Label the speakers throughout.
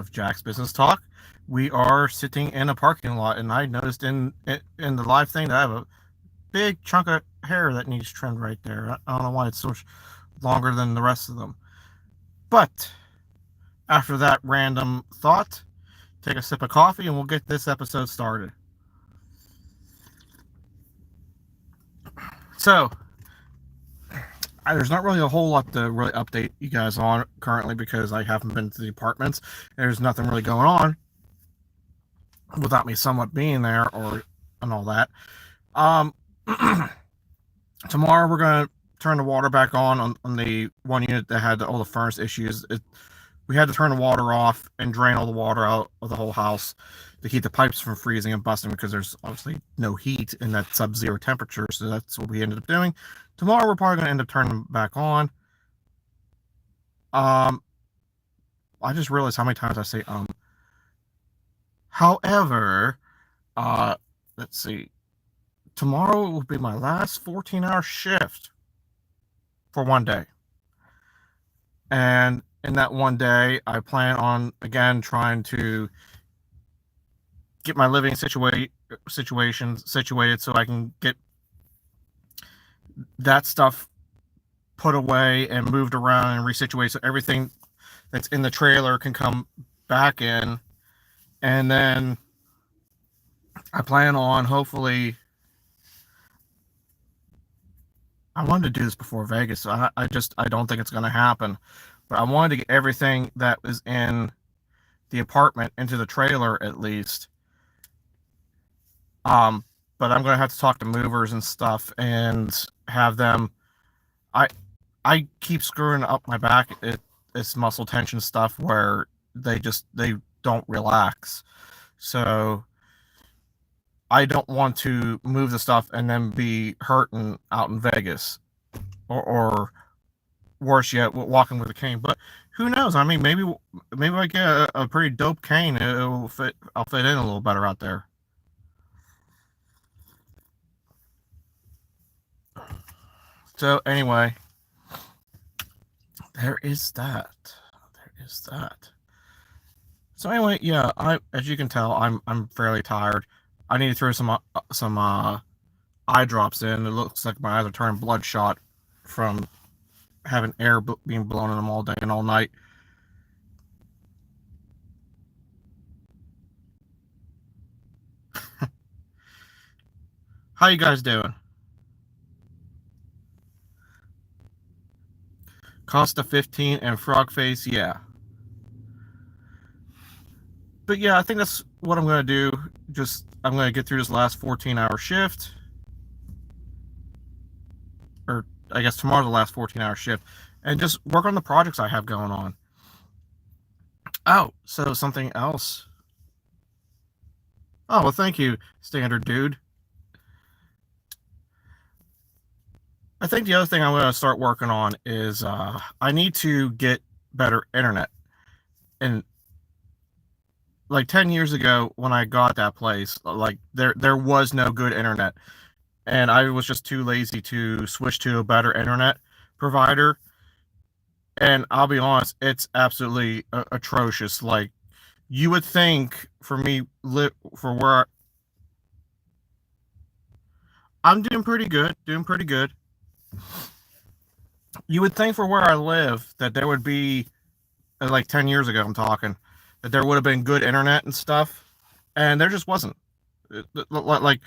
Speaker 1: of Jack's Business Talk. We are sitting in a parking lot, and I noticed in the live thing that I have a big chunk of hair that needs trimmed right there. I don't know why it's so longer than the rest of them. But after that random thought, take a sip of coffee, and we'll get this episode started. So, there's not really a whole lot to really update you guys on currently because I haven't been to the apartments. There's nothing really going on without me somewhat being there and all that. Tomorrow we're going to turn the water back on the one unit that had all the furnace issues. We had to turn the water off and drain all the water out of the whole house to keep the pipes from freezing and busting because there's obviously no heat in that sub-zero temperature. So that's what we ended up doing. Tomorrow we're probably going to end up turning them back on. I just realized how many times I say However, let's see. Tomorrow will be my last 14-hour shift for one day. And in that one day, I plan on, again, trying to get my living situation situated so I can get that stuff put away and moved around and resituated so everything that's in the trailer can come back in. And then I plan on hopefully... I wanted to do this before Vegas, so I don't think it's going to happen. But I wanted to get everything that was in the apartment into the trailer at least. But I'm going to have to talk to movers and stuff and have them... I keep screwing up my back. It's muscle tension stuff where they don't relax. So I don't want to move the stuff and then be hurting out in Vegas, or worse yet, walking with a cane. But who knows? I mean, maybe I get a pretty dope cane. I'll fit in a little better out there. So anyway, there is that. So anyway, yeah, as you can tell, I'm fairly tired. I need to throw some eye drops in. It looks like my eyes are turning bloodshot from having air being blown in them all day and all night. How you guys doing? Costa 15 and Frog Face, yeah. But yeah, I think that's what I'm going to do. I'm going to get through this last 14-hour shift. Or I guess tomorrow's the last 14-hour shift. And just work on the projects I have going on. Oh, so something else. Oh, well, thank you, Standard Dude. I think the other thing I'm going to start working on is I need to get better internet. And like 10 years ago when I got that place, like there was no good internet, and I was just too lazy to switch to a better internet provider. And I'll be honest, it's absolutely atrocious. Like, you would think for me, for where I'm doing pretty good. You would think for where I live that there would be, like 10 years ago, I'm talking, that there would have been good internet and stuff, and there just wasn't. Like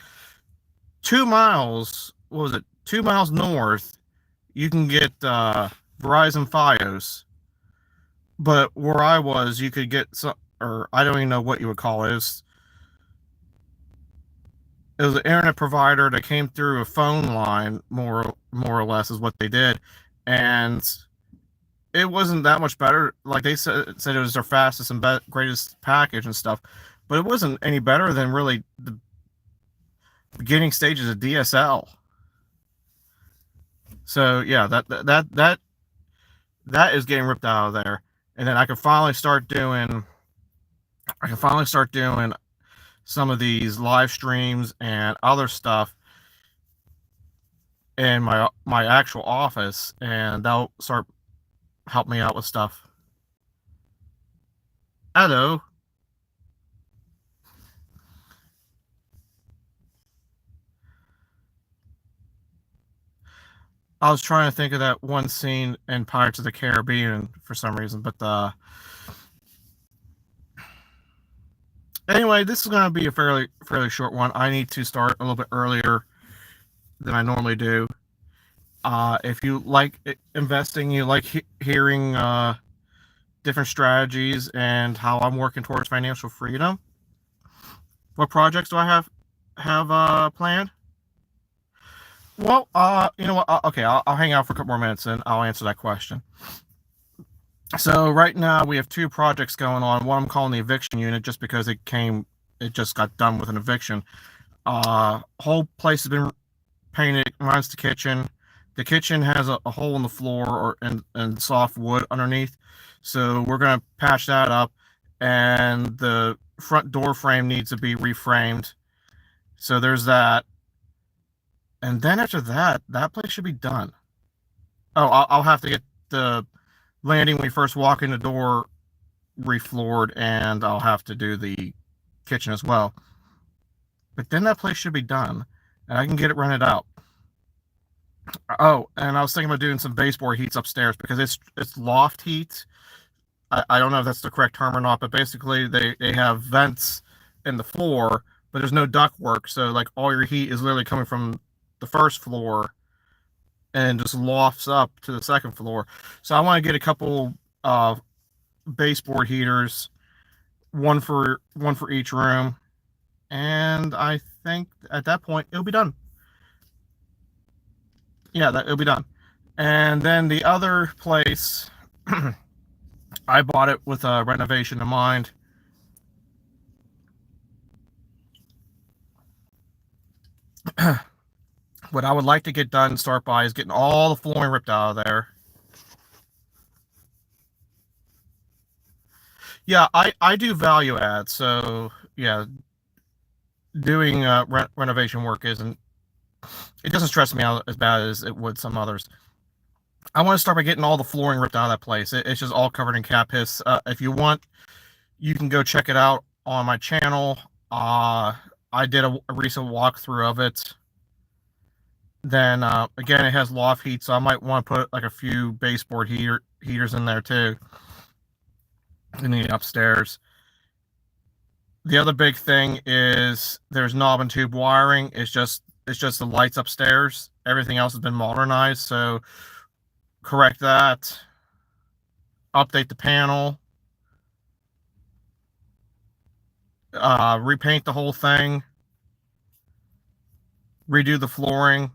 Speaker 1: 2 miles, what was it? 2 miles north, you can get Verizon Fios, but where I was, you could get some, or I don't even know what you would call it. It was an internet provider that came through a phone line, more or less, is what they did, and it wasn't that much better. Like, they said it was their fastest and greatest package and stuff, but it wasn't any better than really the beginning stages of DSL. So yeah, that is getting ripped out of there, and then I can finally start doing some of these live streams and other stuff in my actual office, and that'll start help me out with stuff. Hello. I was trying to think of that one scene in Pirates of the Caribbean for some reason, but anyway, this is going to be a fairly short one. I need to start a little bit earlier than I normally do. If you like investing, you like hearing different strategies and how I'm working towards financial freedom. What projects do I have planned? Well, you know what? Okay, I'll hang out for a couple more minutes and I'll answer that question. So right now we have two projects going on. One I'm calling the eviction unit, just because it just got done with an eviction. Whole place has been painted, minus the kitchen. The kitchen has a hole in the floor and soft wood underneath, so we're gonna patch that up, and the front door frame needs to be reframed. So there's that, and then after that, that place should be done. Oh, I'll have to get the landing when we first walk in the door refloored, and I'll have to do the kitchen as well. But then that place should be done, and I can get it rented out. Oh, and I was thinking about doing some baseboard heats upstairs because it's loft heat. I don't know if that's the correct term or not, but basically they have vents in the floor, but there's no duct work, so like all your heat is literally coming from the first floor and just lofts up to the second floor. So I want to get a couple baseboard heaters, one for each room, and I think at that point it'll be done. Yeah, it'll be done. And then the other place, I bought it with a renovation in mind. What I would like to get done and start by is getting all the flooring ripped out of there. Yeah, I do value add, so yeah, doing renovation work it doesn't stress me out as bad as it would some others. I want to start by getting all the flooring ripped out of that place. It's just all covered in cat piss. If you want, you can go check it out on my channel. I did a recent walkthrough of it. Then again, it has loft heat, so I might want to put like a few baseboard heaters in there too. In the upstairs. The other big thing is there's knob and tube wiring. It's just the lights upstairs. Everything else has been modernized, so correct that. Update the panel. Repaint the whole thing. Redo the flooring.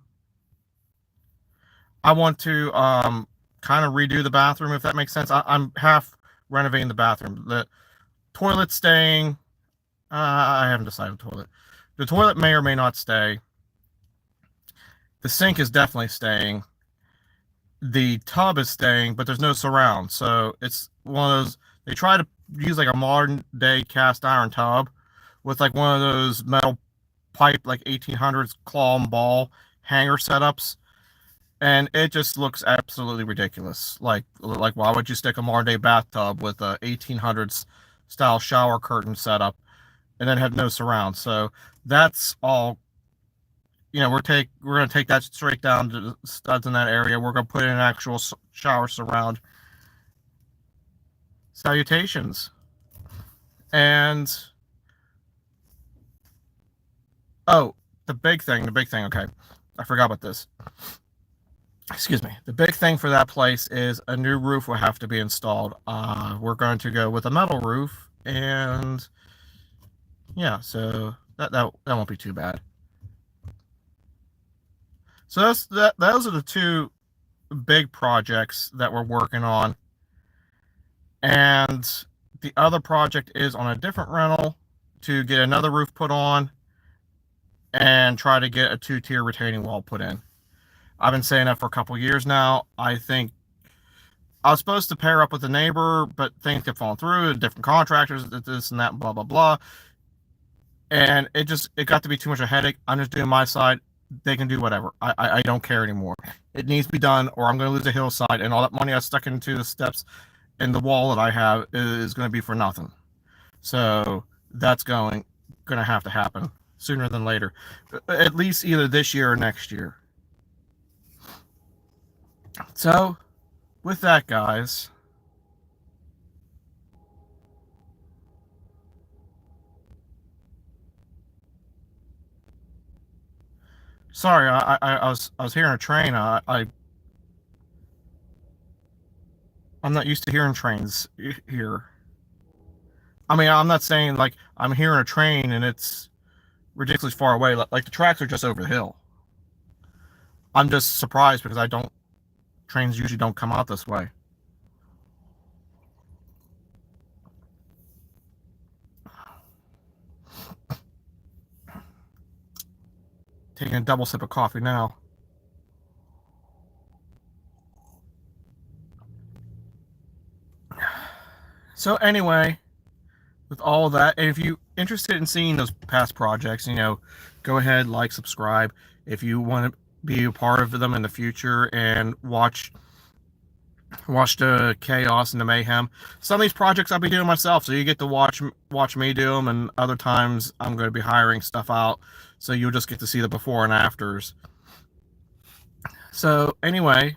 Speaker 1: I want to kind of redo the bathroom, if that makes sense. I'm half renovating the bathroom. The toilet staying. I haven't decided the toilet. The toilet may or may not stay. The sink is definitely staying. The tub is staying, but there's no surround. So it's one of those, they try to use like a modern day cast iron tub with like one of those metal pipe, like 1800s claw and ball hanger setups. And it just looks absolutely ridiculous. Like why would you stick a modern day bathtub with a 1800s style shower curtain setup and then have no surround? So that's all. We're gonna take that straight down to the studs in that area. We're gonna put in an actual shower surround. Salutations. And oh, the big thing. Okay, I forgot about this. Excuse me. The big thing for that place is a new roof will have to be installed. We're going to go with a metal roof, and yeah, so that won't be too bad. So those are the two big projects that we're working on. And the other project is on a different rental to get another roof put on and try to get a 2-tier retaining wall put in. I've been saying that for a couple years now. I think I was supposed to pair up with a neighbor, but things kept falling through, different contractors, this and that, blah, blah, blah. And it got to be too much of a headache. I'm just doing my side. They can do whatever. I don't care anymore. It needs to be done, or I'm going to lose a hillside, and all that money I stuck into the steps and the wall that I have is going to be for nothing. So that's gonna have to happen sooner than later, at least either this year or next year. So with that, guys, sorry, I was hearing a train. I'm not used to hearing trains here. I mean, I'm not saying like I'm hearing a train and it's ridiculously far away. Like the tracks are just over the hill. I'm just surprised because I don't trains usually don't come out this way. Taking a double sip of coffee now. So anyway, with all of that, and if you're interested in seeing those past projects, go ahead, like, subscribe. If you want to be a part of them in the future and watch the chaos and the mayhem. Some of these projects I'll be doing myself, so you get to watch me do them, and other times I'm going to be hiring stuff out, so you'll just get to see the before and afters. So anyway,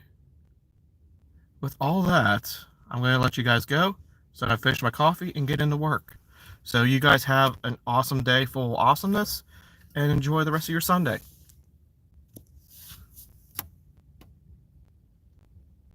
Speaker 1: with all that, I'm going to let you guys go, so I finish my coffee and get into work. So you guys have an awesome day full of awesomeness, and enjoy the rest of your Sunday.